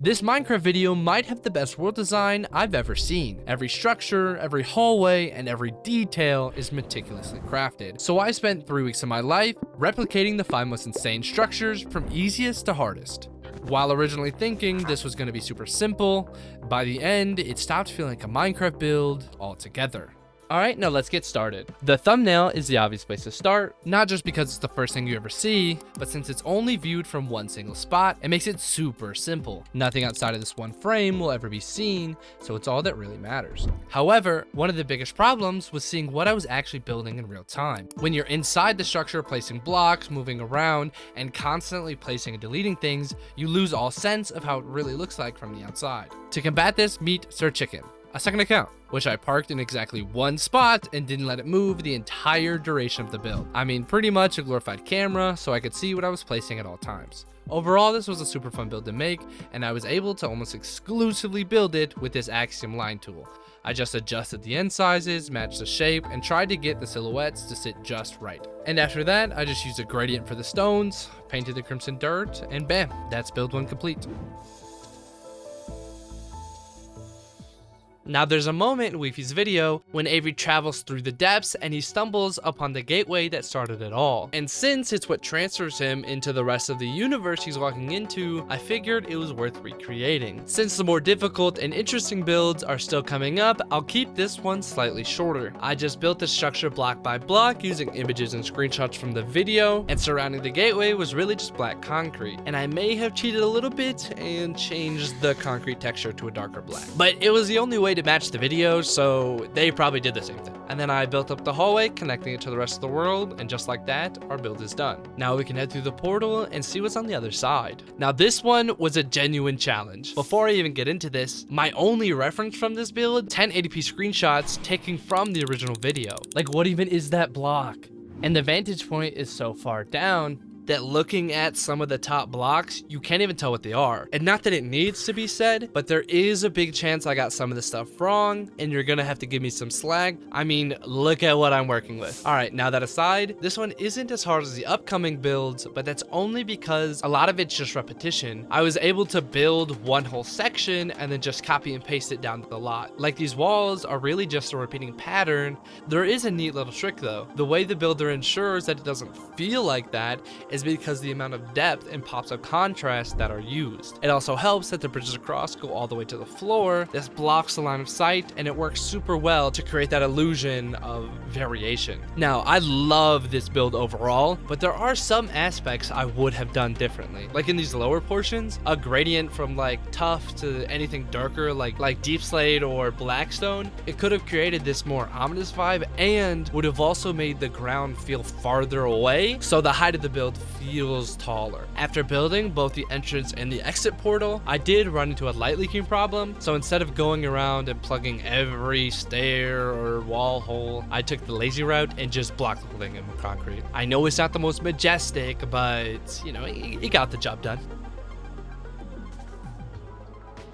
This Minecraft video might have the best world design I've ever seen. Every structure, every hallway, and every detail is meticulously crafted. So I spent 3 weeks of my life replicating the 5 most insane structures from easiest to hardest. While originally thinking this was going to be super simple, by the end it stopped feeling like a Minecraft build altogether. Alright, now let's get started. The thumbnail is the obvious place to start, not just because it's the first thing you ever see, but since it's only viewed from one single spot, it makes it super simple. Nothing outside of this one frame will ever be seen, so it's all that really matters. However, one of the biggest problems was seeing what I was actually building in real time. When you're inside the structure, placing blocks, moving around, and constantly placing and deleting things, you lose all sense of how it really looks like from the outside. To combat this, meet Sir Chicken, a second account, which I parked in exactly one spot and didn't let it move the entire duration of the build. I mean, pretty much a glorified camera, so I could see what I was placing at all times. Overall, this was a super fun build to make, and I was able to almost exclusively build it with this Axiom line tool. I just adjusted the end sizes, matched the shape, and tried to get the silhouettes to sit just right. And after that, I just used a gradient for the stones, painted the crimson dirt, and bam, that's build 1 complete. Now there's a moment in Weefy's video when Avery travels through the depths and he stumbles upon the gateway that started it all. And since it's what transfers him into the rest of the universe he's walking into, I figured it was worth recreating. Since the more difficult and interesting builds are still coming up, I'll keep this one slightly shorter. I just built the structure block by block using images and screenshots from the video, and surrounding the gateway was really just black concrete. And I may have cheated a little bit and changed the concrete texture to a darker black. But it was the only way to match the video, so they probably did the same thing. And then I built up the hallway, connecting it to the rest of the world, and just like that, our build is done. Now we can head through the portal and see what's on the other side. Now this one was a genuine challenge. Before I even get into this, my only reference from this build, 1080p screenshots taken from the original video. Like, what even is that block? And the vantage point is so far down that looking at some of the top blocks, you can't even tell what they are. And not that it needs to be said, but there is a big chance I got some of the stuff wrong, and you're gonna have to give me some slack. I mean, look at what I'm working with. All right, now that aside, this one isn't as hard as the upcoming builds, but that's only because a lot of it's just repetition. I was able to build one whole section and then just copy and paste it down to the lot. Like, these walls are really just a repeating pattern. There is a neat little trick though. The way the builder ensures that it doesn't feel like that is because the amount of depth and pops of contrast that are used. It also helps that the bridges across go all the way to the floor. This blocks the line of sight, and it works super well to create that illusion of variation. Now, I love this build overall, but there are some aspects I would have done differently. Like in these lower portions, a gradient from like tough to anything darker like deep slate or blackstone, it could have created this more ominous vibe and would have also made the ground feel farther away, so the height of the build feels taller. After building both the entrance and the exit portal, I did run into a light leaking problem, so instead of going around and plugging every stair or wall hole, I took the lazy route and just blocked the whole thing in concrete. I know it's not the most majestic, but you know, it got the job done.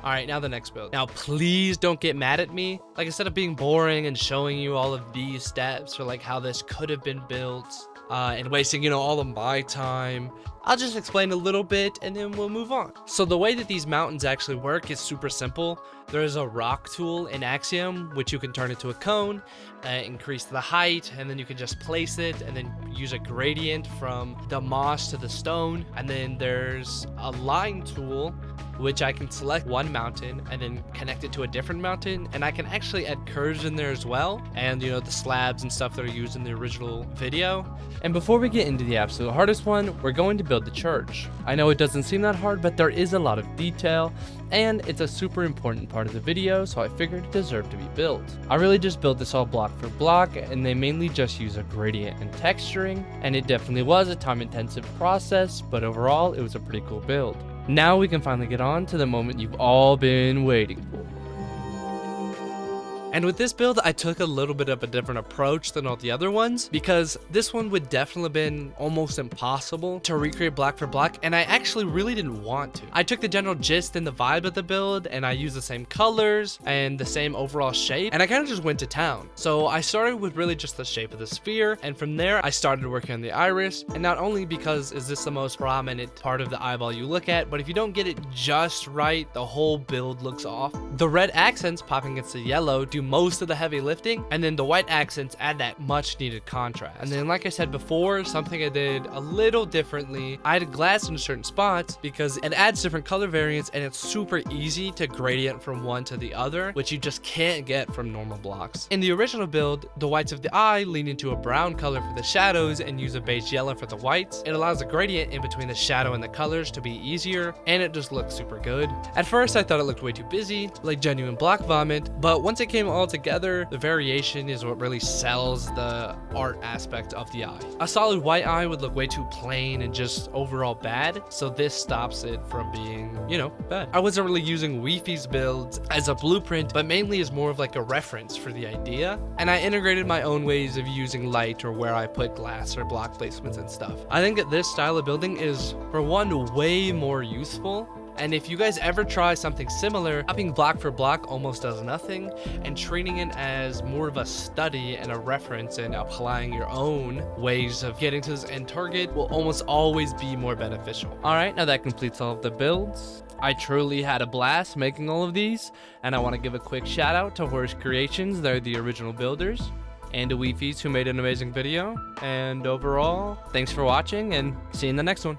Alright, now the next build. Now please don't get mad at me. Like, instead of being boring and showing you all of these steps or like how this could have been built, and wasting, you know, all of my time, I'll just explain a little bit and then we'll move on. So the way that these mountains actually work is super simple. There's a rock tool in Axiom, which you can turn into a cone, increase the height, and then you can just place it and then use a gradient from the moss to the stone. And then there's a line tool, which I can select one mountain and then connect it to a different mountain, and I can actually add curves in there as well, and you know, the slabs and stuff that are used in the original video. And before we get into the absolute hardest one, we're going to build the church. I know it doesn't seem that hard, but there is a lot of detail, and it's a super important part of the video, so I figured it deserved to be built. I really just built this all block for block, and they mainly just use a gradient and texturing, and it definitely was a time-intensive process, but overall it was a pretty cool build. Now we can finally get on to the moment you've all been waiting for. And with this build, I took a little bit of a different approach than all the other ones, because this one would definitely have been almost impossible to recreate block for block, and I actually really didn't want to. I took the general gist and the vibe of the build, and I used the same colors and the same overall shape, and I kind of just went to town. So I started with really just the shape of the sphere, and from there I started working on the iris, and not only because is this the most prominent part of the eyeball you look at, but if you don't get it just right, the whole build looks off. The red accents popping against the yellow do most of the heavy lifting, and then the white accents add that much needed contrast. And then, like I said before, something I did a little differently, I added glass in certain spots because it adds different color variants, and it's super easy to gradient from one to the other, which you just can't get from normal blocks. In the original build, the whites of the eye lean into a brown color for the shadows and use a beige yellow for the whites. It allows a gradient in between the shadow and the colors to be easier, and it just looks super good. At first I thought it looked way too busy, like genuine block vomit, but once it came all together, the variation is what really sells the art aspect of the eye. A solid white eye would look way too plain and just overall bad, so this stops it from being, you know, bad. I wasn't really using Weefy's builds as a blueprint, but mainly as more of like a reference for the idea, and I integrated my own ways of using light or where I put glass or block placements and stuff. I think that this style of building is, for one, way more useful. And if you guys ever try something similar, copying block for block almost does nothing, and treating it as more of a study and a reference and applying your own ways of getting to this end target will almost always be more beneficial. Alright, now that completes all of the builds. I truly had a blast making all of these, and I want to give a quick shout out to Horse Creations. They're the original builders, and to Weefys, who made an amazing video. And overall, thanks for watching, and see you in the next one.